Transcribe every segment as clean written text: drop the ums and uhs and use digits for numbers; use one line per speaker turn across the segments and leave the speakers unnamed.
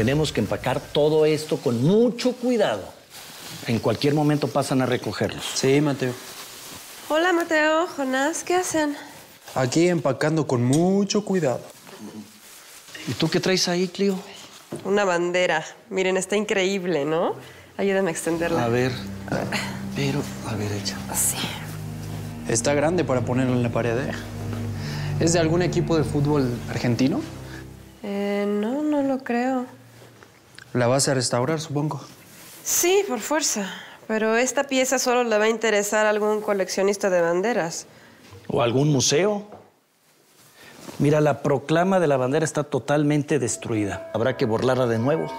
Tenemos que empacar todo esto con mucho cuidado. En cualquier momento pasan a recogerlos.
Sí, Mateo.
Hola, Mateo, Jonás, ¿qué hacen?
Aquí empacando con mucho cuidado.
¿Y tú qué traes ahí, Clio?
Una bandera. Miren, está increíble, ¿no? Ayúdame a extenderla.
A ver, echa.
Así.
Está grande para ponerla en la pared, ¿eh? ¿Es de algún equipo de fútbol argentino?
No, no lo creo.
La vas a restaurar, supongo.
Sí, por fuerza. Pero esta pieza solo le va a interesar a algún coleccionista de banderas.
¿O algún museo? Mira, la proclama de la bandera está totalmente destruida. Habrá que borrarla de nuevo.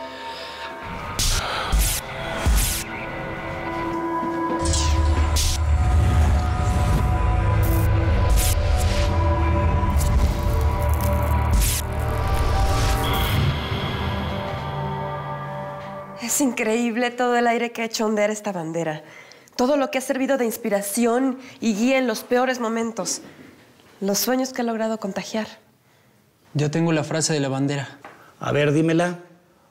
Es increíble todo el aire que ha hecho ondear esta bandera. Todo lo que ha servido de inspiración y guía en los peores momentos. Los sueños que ha logrado contagiar.
Yo tengo la frase de la bandera.
A ver, dímela.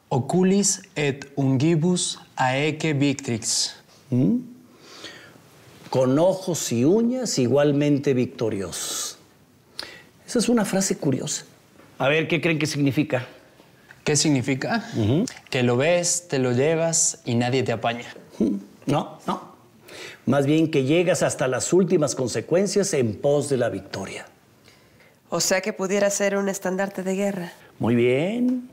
Oculis et ungibus aeque victrix.
Con ojos y uñas igualmente victoriosos. Esa es una frase curiosa. A ver, ¿qué creen que significa?
¿Qué significa? Que lo ves, te lo llevas y nadie te apaña.
No. Más bien que llegas hasta las últimas consecuencias en pos de la victoria.
O sea que pudiera ser un estandarte de guerra.
Muy bien.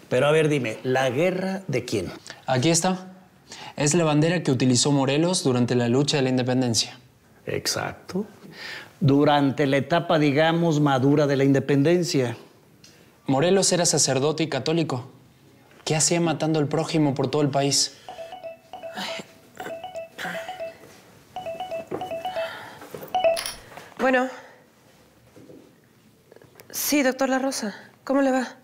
Pero a ver, dime, ¿la guerra de quién?
Aquí está. Es la bandera que utilizó Morelos durante la lucha de la independencia.
Exacto. Durante la etapa, digamos, madura de la independencia.
Morelos era sacerdote y católico. ¿Qué hacía matando al prójimo por todo el país?
Bueno. Sí, doctor La Rosa. ¿Cómo le va?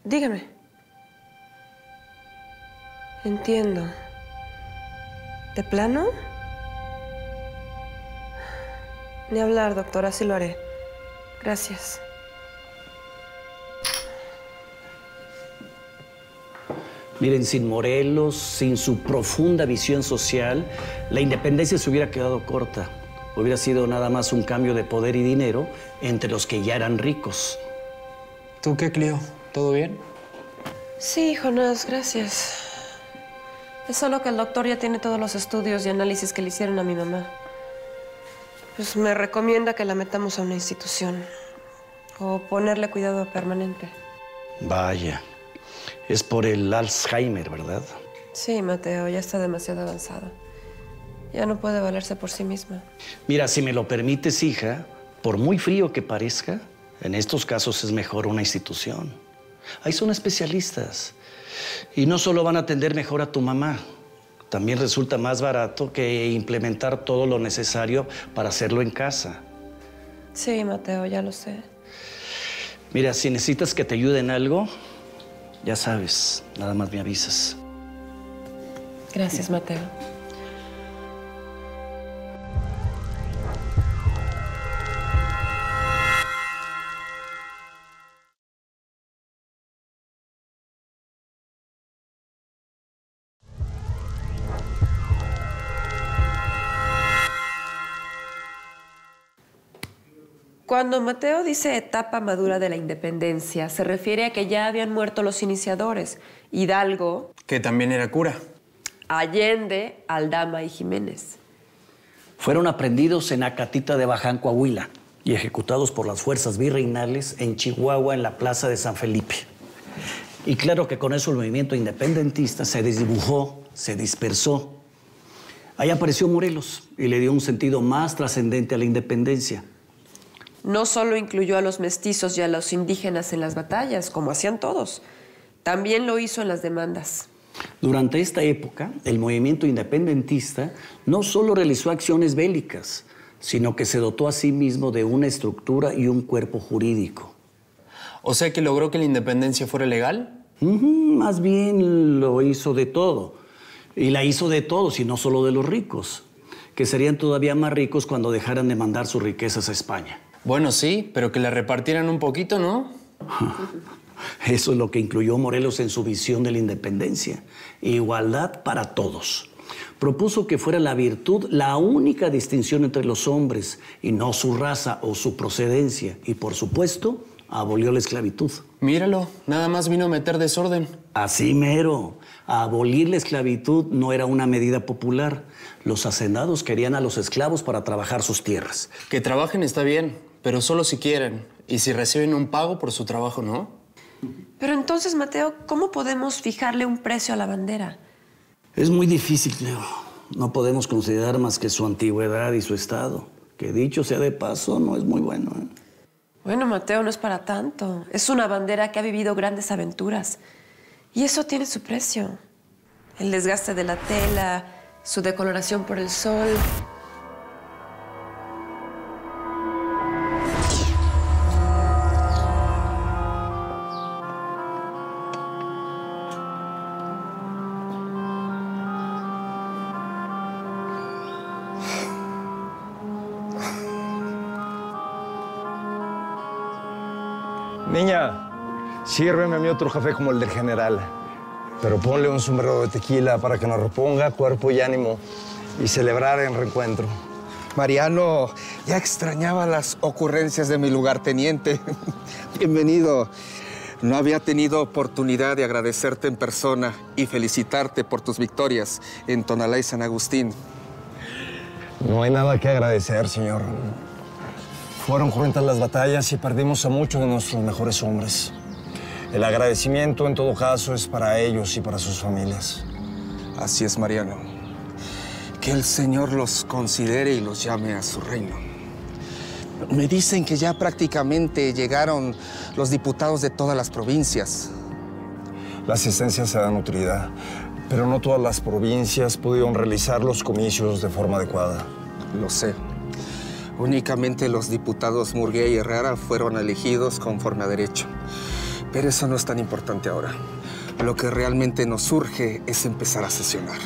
Dígame. Entiendo. ¿De plano? Ni hablar, doctor. Así lo haré. Gracias.
Miren, sin Morelos, sin su profunda visión social, la independencia se hubiera quedado corta. Hubiera sido nada más un cambio de poder y dinero entre los que ya eran ricos.
¿Tú qué, Clio? ¿Todo bien?
Sí, Jonás, gracias. Es solo que el doctor ya tiene todos los estudios y análisis que le hicieron a mi mamá. Pues me recomienda que la metamos a una institución o ponerle cuidado permanente.
Vaya. Es por el Alzheimer, ¿verdad?
Sí, Mateo, ya está demasiado avanzado. Ya no puede valerse por sí misma.
Mira, si me lo permites, hija, por muy frío que parezca, en estos casos es mejor una institución. Ahí son especialistas. Y no solo van a atender mejor a tu mamá, también resulta más barato que implementar todo lo necesario para hacerlo en casa.
Sí, Mateo, ya lo sé.
Mira, si necesitas que te ayude en algo, ya sabes, nada más me avisas.
Gracias, Mateo. Cuando Mateo dice etapa madura de la independencia, se refiere a que ya habían muerto los iniciadores. Hidalgo,
Que también era cura.
Allende, Aldama y Jiménez.
Fueron aprendidos en Acatita de Baján, Coahuila, y ejecutados por las fuerzas virreinales en Chihuahua, en la plaza de San Felipe. Y claro que con eso el movimiento independentista se desdibujó, se dispersó. Ahí apareció Morelos y le dio un sentido más trascendente a la independencia.
No solo incluyó a los mestizos y a los indígenas en las batallas, como hacían todos. También lo hizo en las demandas.
Durante esta época, el movimiento independentista no solo realizó acciones bélicas, sino que se dotó a sí mismo de una estructura y un cuerpo jurídico.
O sea que logró que la independencia fuera legal.
Más bien lo hizo de todo. Y la hizo de todos y no solo de los ricos, que serían todavía más ricos cuando dejaran de mandar sus riquezas a España.
Bueno, sí, pero que la repartieran un poquito, ¿no?
Eso es lo que incluyó Morelos en su visión de la independencia. Igualdad para todos. Propuso que fuera la virtud la única distinción entre los hombres y no su raza o su procedencia. Y, por supuesto, abolió la esclavitud.
Míralo, nada más vino a meter desorden.
Así mero. Abolir la esclavitud no era una medida popular. Los hacendados querían a los esclavos para trabajar sus tierras.
Que trabajen está bien, pero solo si quieren. Y si reciben un pago por su trabajo, ¿no?
Pero entonces, Mateo, ¿cómo podemos fijarle un precio a la bandera?
Es muy difícil, Cleo. No podemos considerar más que su antigüedad y su estado. Que dicho sea de paso, no es muy bueno, ¿eh?
Bueno, Mateo, no es para tanto. Es una bandera que ha vivido grandes aventuras. Y eso tiene su precio. El desgaste de la tela, su decoloración por el sol.
Niña, sírveme a mí otro café como el del general. Pero ponle un sombrero de tequila para que nos reponga cuerpo y ánimo y celebrar el reencuentro.
Mariano, ya extrañaba las ocurrencias de mi lugarteniente. Bienvenido. No había tenido oportunidad de agradecerte en persona y felicitarte por tus victorias en Tonalá y San Agustín.
No hay nada que agradecer, señor. Fueron cruentas las batallas y perdimos a muchos de nuestros mejores hombres. El agradecimiento, en todo caso, es para ellos y para sus familias.
Así es, Mariano. Que el Señor los considere y los llame a su reino. Me dicen que ya prácticamente llegaron los diputados de todas las provincias.
La asistencia se da nutrida, pero no todas las provincias pudieron realizar los comicios de forma adecuada.
Lo sé. Únicamente los diputados Murguía y Herrera fueron elegidos conforme a derecho. Pero eso no es tan importante ahora. Lo que realmente nos urge es empezar a sesionar.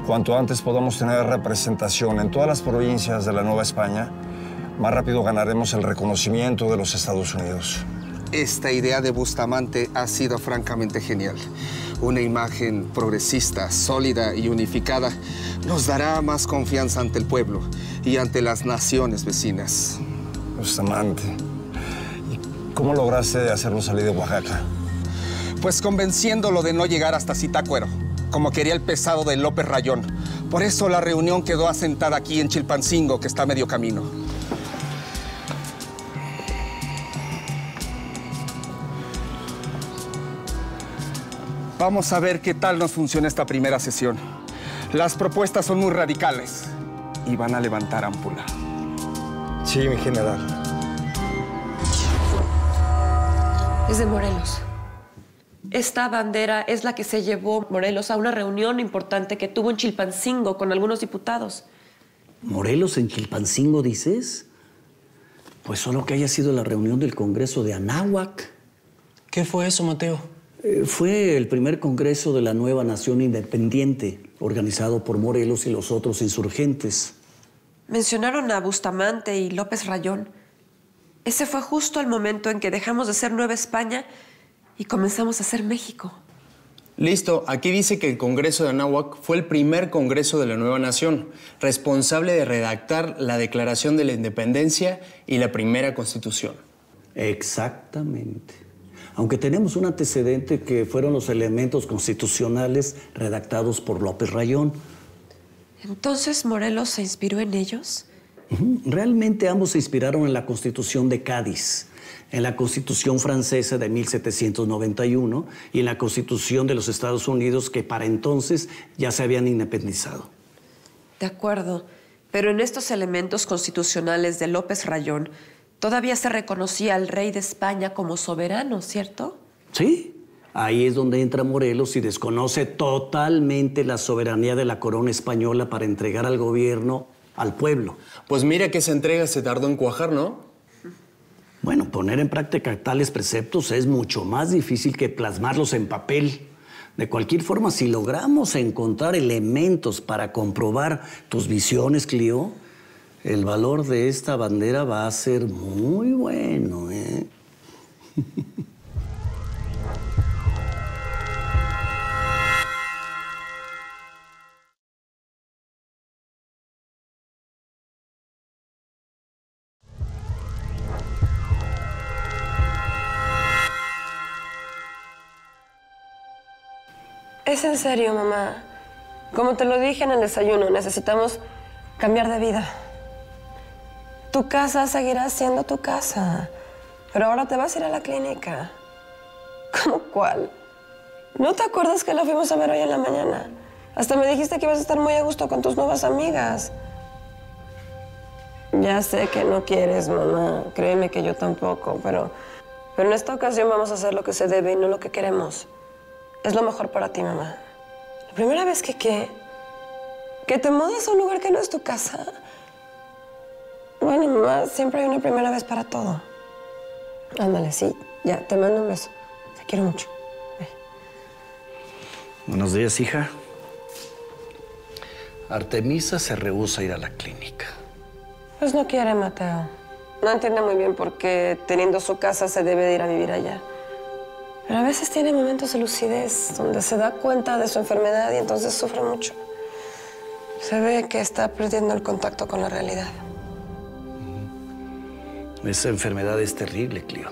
Cuanto antes podamos tener representación en todas las provincias de la Nueva España, más rápido ganaremos el reconocimiento de los Estados Unidos.
Esta idea de Bustamante ha sido francamente genial. Una imagen progresista, sólida y unificada nos dará más confianza ante el pueblo y ante las naciones vecinas.
Bustamante. ¿Y cómo lograste hacerlo salir de Oaxaca?
Pues convenciéndolo de no llegar hasta Zitácuaro, como quería el pesado de López Rayón. Por eso la reunión quedó asentada aquí en Chilpancingo, que está a medio camino. Vamos a ver qué tal nos funciona esta primera sesión. Las propuestas son muy radicales y van a levantar ámpula.
Sí, mi general.
Es de Morelos. Esta bandera es la que se llevó Morelos a una reunión importante que tuvo en Chilpancingo con algunos diputados.
¿Morelos en Chilpancingo, dices? Pues solo que haya sido la reunión del Congreso de Anáhuac.
¿Qué fue eso, Mateo?
Fue el primer congreso de la nueva nación independiente, organizado por Morelos y los otros insurgentes.
Mencionaron a Bustamante y López Rayón. Ese fue justo el momento en que dejamos de ser Nueva España y comenzamos a ser México.
Listo, aquí dice que el Congreso de Anáhuac fue el primer Congreso de la nueva nación, responsable de redactar la Declaración de la Independencia y la primera Constitución.
Exactamente. Aunque tenemos un antecedente que fueron los elementos constitucionales redactados por López Rayón.
¿Entonces Morelos se inspiró en ellos?
Realmente ambos se inspiraron en la Constitución de Cádiz, en la Constitución francesa de 1791 y en la Constitución de los Estados Unidos, que para entonces ya se habían independizado.
De acuerdo, pero en estos elementos constitucionales de López Rayón todavía se reconocía al rey de España como soberano, ¿cierto?
Sí, ahí es donde entra Morelos y desconoce totalmente la soberanía de la corona española para entregar al gobierno al pueblo.
Pues mira que esa entrega se tardó en cuajar, ¿no?
Bueno, poner en práctica tales preceptos es mucho más difícil que plasmarlos en papel. De cualquier forma, si logramos encontrar elementos para comprobar tus visiones, Clio, el valor de esta bandera va a ser muy bueno, ¿eh?
Es en serio, mamá. Como te lo dije en el desayuno, necesitamos cambiar de vida. Tu casa seguirá siendo tu casa, pero ahora te vas a ir a la clínica. ¿Cómo cuál? ¿No te acuerdas que la fuimos a ver hoy en la mañana? Hasta me dijiste que ibas a estar muy a gusto con tus nuevas amigas. Ya sé que no quieres, mamá. Créeme que yo tampoco, pero en esta ocasión vamos a hacer lo que se debe y no lo que queremos. Es lo mejor para ti, mamá. La primera vez que te mudas a un lugar que no es tu casa. Bueno, mamá, siempre hay una primera vez para todo. Ándale, sí. Ya, te mando un beso. Te quiero mucho. Bye.
Buenos días, hija. Artemisa se rehúsa a ir a la clínica.
Pues no quiere, Mateo. No entiende muy bien por qué, teniendo su casa, se debe de ir a vivir allá. Pero a veces tiene momentos de lucidez donde se da cuenta de su enfermedad y entonces sufre mucho. Se ve que está perdiendo el contacto con la realidad.
Esa enfermedad es terrible, Clio.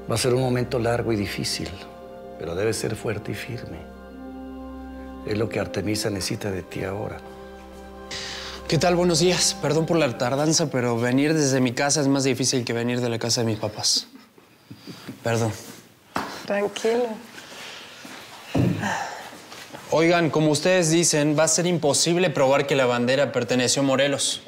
Va a ser un momento largo y difícil, pero debe ser fuerte y firme. Es lo que Artemisa necesita de ti ahora.
¿Qué tal? Buenos días. Perdón por la tardanza, pero venir desde mi casa es más difícil que venir de la casa de mis papás. Perdón.
Tranquilo.
Oigan, como ustedes dicen, va a ser imposible probar que la bandera perteneció a Morelos.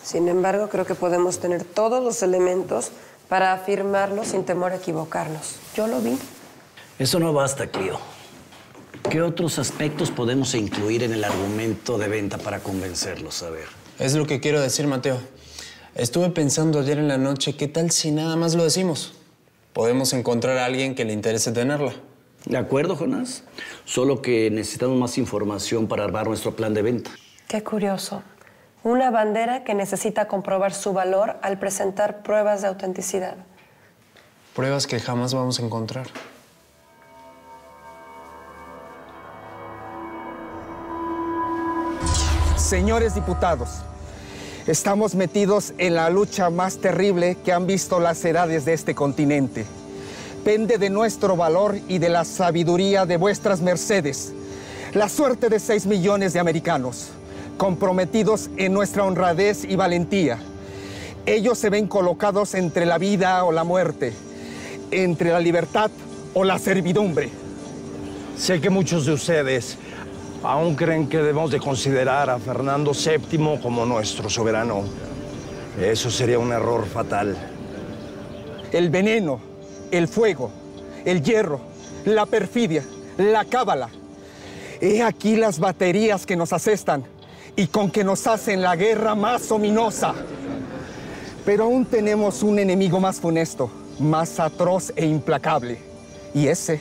Sin embargo, creo que podemos tener todos los elementos para afirmarlo sin temor a equivocarnos. Yo lo vi.
Eso no basta, Clio. ¿Qué otros aspectos podemos incluir en el argumento de venta para convencerlos? A ver.
Es lo que quiero decir, Mateo. Estuve pensando ayer en la noche, ¿qué tal si nada más lo decimos? Podemos encontrar a alguien que le interese tenerla.
De acuerdo, Jonás. Solo que necesitamos más información para armar nuestro plan de venta.
Qué curioso. Una bandera que necesita comprobar su valor al presentar pruebas de autenticidad.
Pruebas que jamás vamos a encontrar.
Señores diputados, estamos metidos en la lucha más terrible que han visto las edades de este continente. Pende de nuestro valor y de la sabiduría de vuestras mercedes la suerte de 6 millones de americanos, comprometidos en nuestra honradez y valentía. Ellos se ven colocados entre la vida o la muerte, entre la libertad o la servidumbre.
Sé que muchos de ustedes aún creen que debemos de considerar a Fernando VII como nuestro soberano. Eso sería un error fatal.
El veneno, el fuego, el hierro, la perfidia, la cábala. He aquí las baterías que nos asestan y con que nos hacen la guerra más ominosa. Pero aún tenemos un enemigo más funesto, más atroz e implacable. Y ese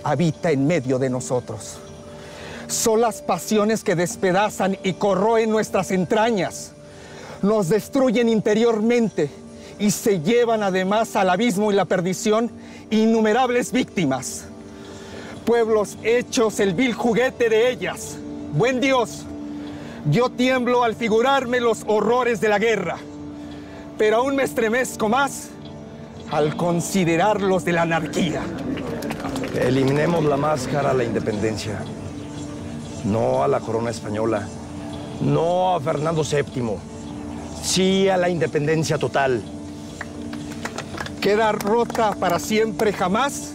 habita en medio de nosotros. Son las pasiones que despedazan y corroen nuestras entrañas. Nos destruyen interiormente y se llevan además al abismo y la perdición innumerables víctimas. Pueblos hechos el vil juguete de ellas. Buen Dios, yo tiemblo al figurarme los horrores de la guerra, pero aún me estremezco más al considerarlos de la anarquía.
Eliminemos la máscara a la independencia. No a la corona española. No a Fernando VII. Sí a la independencia total.
Queda rota para siempre jamás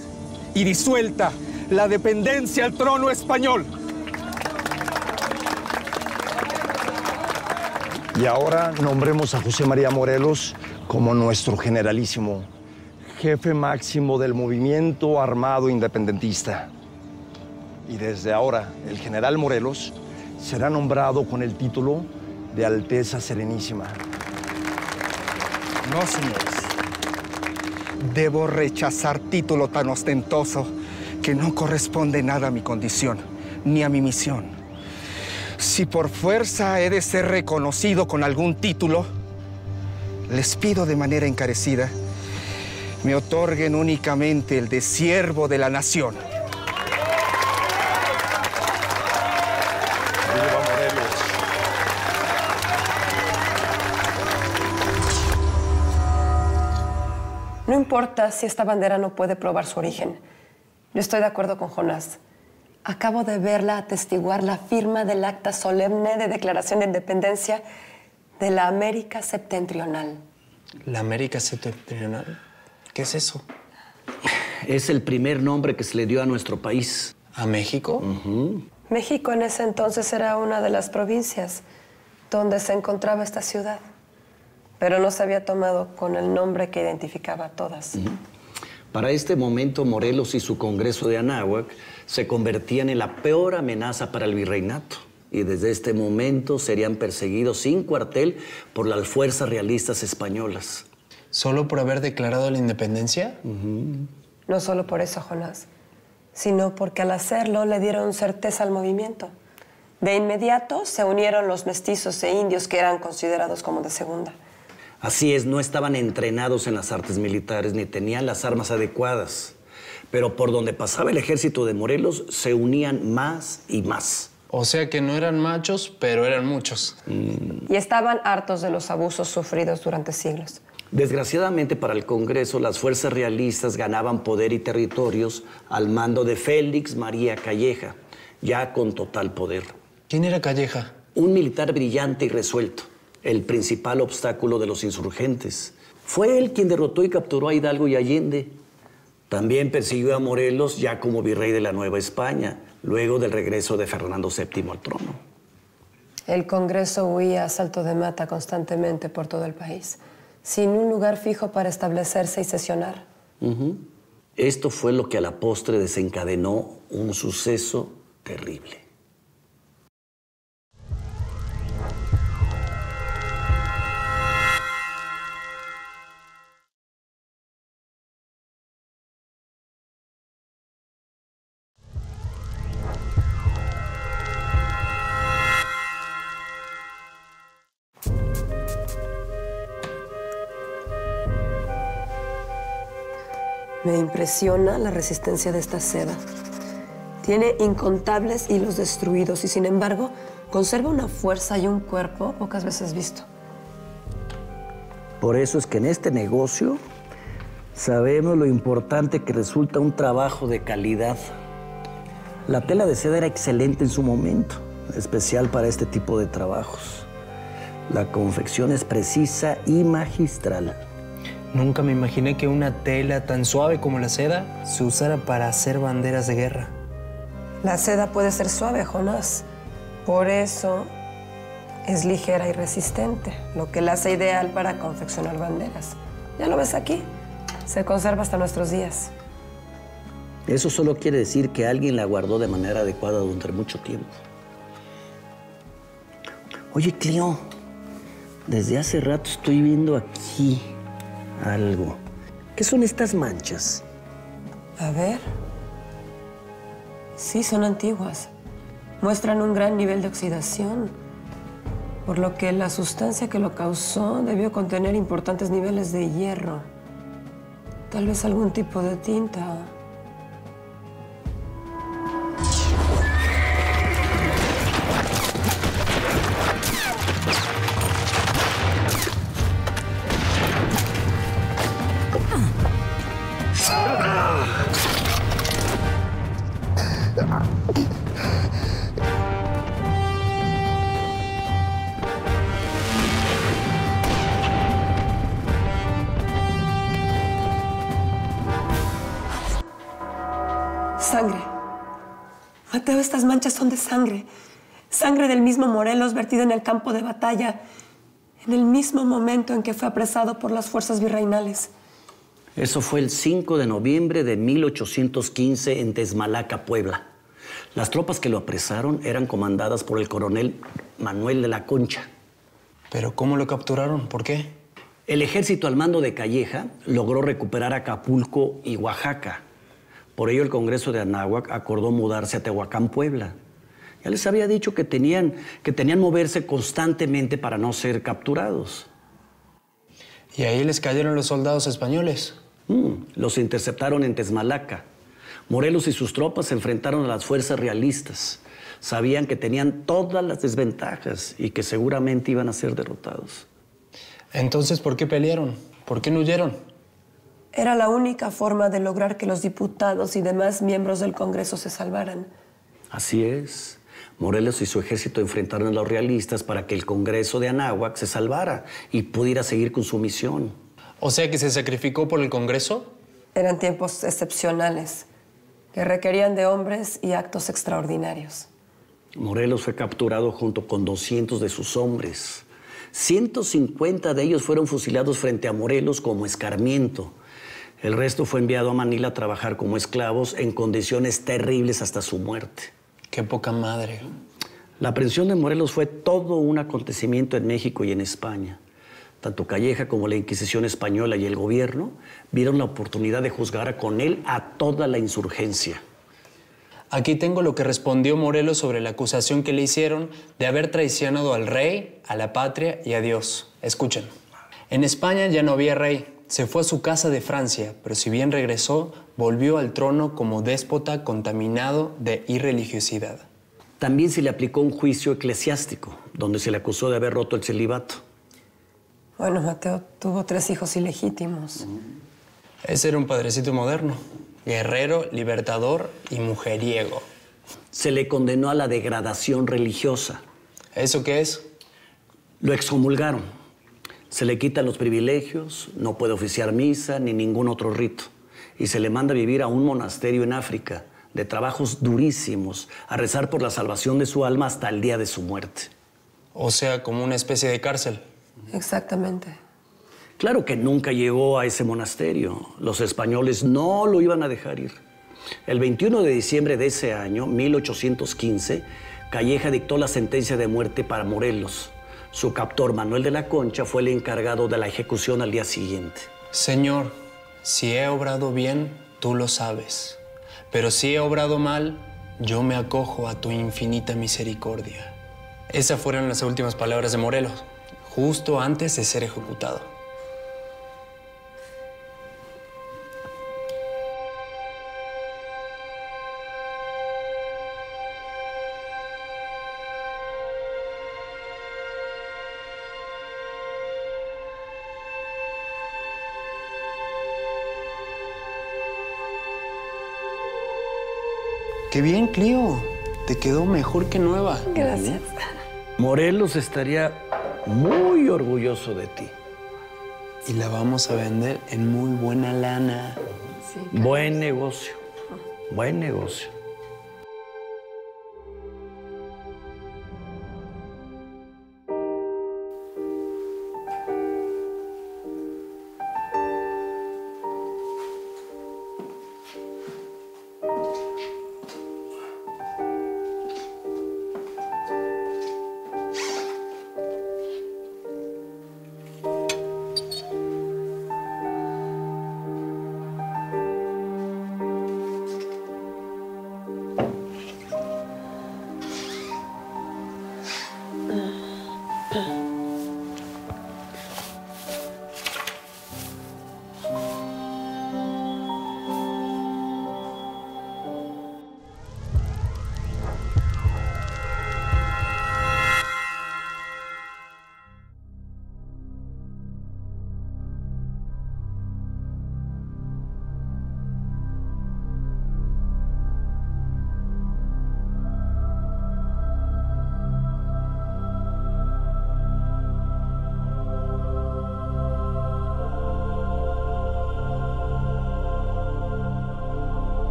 y disuelta la dependencia al trono español.
Y ahora nombremos a José María Morelos como nuestro generalísimo, jefe máximo del movimiento armado independentista. Y desde ahora, el general Morelos será nombrado con el título de Alteza Serenísima.
No, señores. Debo rechazar título tan ostentoso que no corresponde nada a mi condición, ni a mi misión. Si por fuerza he de ser reconocido con algún título, les pido de manera encarecida, me otorguen únicamente el de siervo de la nación.
No importa si esta bandera no puede probar su origen. Yo estoy de acuerdo con Jonás. Acabo de verla atestiguar la firma del acta solemne de declaración de independencia de la América Septentrional.
¿La América Septentrional? ¿Qué es eso?
Es el primer nombre que se le dio a nuestro país.
¿A México?
México en ese entonces era una de las provincias donde se encontraba esta ciudad, pero no se había tomado con el nombre que identificaba a todas.
Para este momento, Morelos y su Congreso de Anáhuac se convertían en la peor amenaza para el virreinato. Y desde este momento serían perseguidos sin cuartel por las fuerzas realistas españolas.
¿Solo por haber declarado la independencia?
No solo por eso, Jonás, sino porque al hacerlo le dieron certeza al movimiento. De inmediato se unieron los mestizos e indios que eran considerados como de segunda.
Así es, no estaban entrenados en las artes militares ni tenían las armas adecuadas. Pero por donde pasaba el ejército de Morelos se unían más y más.
O sea que no eran machos, pero eran muchos.
Y estaban hartos de los abusos sufridos durante siglos.
Desgraciadamente para el Congreso, las fuerzas realistas ganaban poder y territorios al mando de Félix María Calleja, ya con total poder.
¿Quién era Calleja?
Un militar brillante y resuelto, el principal obstáculo de los insurgentes. Fue él quien derrotó y capturó a Hidalgo y Allende. También persiguió a Morelos ya como virrey de la Nueva España, luego del regreso de Fernando VII al trono.
El Congreso huía a salto de mata constantemente por todo el país, sin un lugar fijo para establecerse y sesionar.
Esto fue lo que a la postre desencadenó un suceso terrible.
Me impresiona la resistencia de esta seda. Tiene incontables hilos destruidos y, sin embargo, conserva una fuerza y un cuerpo pocas veces visto.
Por eso es que en este negocio sabemos lo importante que resulta un trabajo de calidad. La tela de seda era excelente en su momento, especial para este tipo de trabajos. La confección es precisa y magistral.
Nunca me imaginé que una tela tan suave como la seda se usara para hacer banderas de guerra.
La seda puede ser suave, Jonás. Por eso es ligera y resistente, lo que la hace ideal para confeccionar banderas. Ya lo ves aquí. Se conserva hasta nuestros días.
Eso solo quiere decir que alguien la guardó de manera adecuada durante mucho tiempo. Oye, Cleo, desde hace rato estoy viendo aquí algo. ¿Qué son estas manchas?
A ver. Sí, son antiguas. Muestran un gran nivel de oxidación, por lo que la sustancia que lo causó debió contener importantes niveles de hierro. Tal vez algún tipo de tinta. Sangre. Mateo, estas manchas son de sangre. Sangre del mismo Morelos vertida en el campo de batalla, en el mismo momento en que fue apresado por las fuerzas virreinales.
Eso fue el 5 de noviembre de 1815 en Tesmalaca, Puebla. Las tropas que lo apresaron eran comandadas por el coronel Manuel de la Concha.
¿Pero cómo lo capturaron? ¿Por qué?
El ejército al mando de Calleja logró recuperar Acapulco y Oaxaca. Por ello, el Congreso de Anáhuac acordó mudarse a Tehuacán, Puebla. Ya les había dicho que tenían moverse constantemente para no ser capturados.
Y ahí les cayeron los soldados españoles.
Los interceptaron en Tesmalaca. Morelos y sus tropas se enfrentaron a las fuerzas realistas. Sabían que tenían todas las desventajas y que seguramente iban a ser derrotados.
Entonces, ¿por qué pelearon? ¿Por qué no huyeron?
Era la única forma de lograr que los diputados y demás miembros del Congreso se salvaran.
Así es. Morelos y su ejército enfrentaron a los realistas para que el Congreso de Anáhuac se salvara y pudiera seguir con su misión.
O sea que se sacrificó por el Congreso.
Eran tiempos excepcionales que requerían de hombres y actos extraordinarios.
Morelos fue capturado junto con 200 de sus hombres. 150 de ellos fueron fusilados frente a Morelos como escarmiento. El resto fue enviado a Manila a trabajar como esclavos en condiciones terribles hasta su muerte.
Qué poca madre.
La aprehensión de Morelos fue todo un acontecimiento en México y en España. Tanto Calleja como la Inquisición española y el gobierno vieron la oportunidad de juzgar con él a toda la insurgencia.
Aquí tengo lo que respondió Morelos sobre la acusación que le hicieron de haber traicionado al rey, a la patria y a Dios. Escuchen. En España ya no había rey. Se fue a su casa de Francia, pero si bien regresó, volvió al trono como déspota contaminado de irreligiosidad.
También se le aplicó un juicio eclesiástico, donde se le acusó de haber roto el celibato.
Bueno, Mateo tuvo 3 hijos ilegítimos.
Ese era un padrecito moderno. Guerrero, libertador y mujeriego.
Se le condenó a la degradación religiosa.
¿Eso qué es?
Lo excomulgaron. Se le quitan los privilegios, no puede oficiar misa ni ningún otro rito. Y se le manda a vivir a un monasterio en África, de trabajos durísimos, a rezar por la salvación de su alma hasta el día de su muerte.
O sea, como una especie de cárcel.
Exactamente.
Claro que nunca llegó a ese monasterio. Los españoles no lo iban a dejar ir. El 21 de diciembre de ese año, 1815, Calleja dictó la sentencia de muerte para Morelos. Su captor, Manuel de la Concha, fue el encargado de la ejecución al día siguiente.
Señor, si he obrado bien, tú lo sabes. Pero si he obrado mal, yo me acojo a tu infinita misericordia. Esas fueron las últimas palabras de Morelos, justo antes de ser ejecutado. ¡Qué bien, Clio! Te quedó mejor que nueva.
Gracias.
Morelos estaría muy orgulloso de ti.
Y la vamos a vender en muy buena lana.
Sí.
Buen negocio. Buen negocio.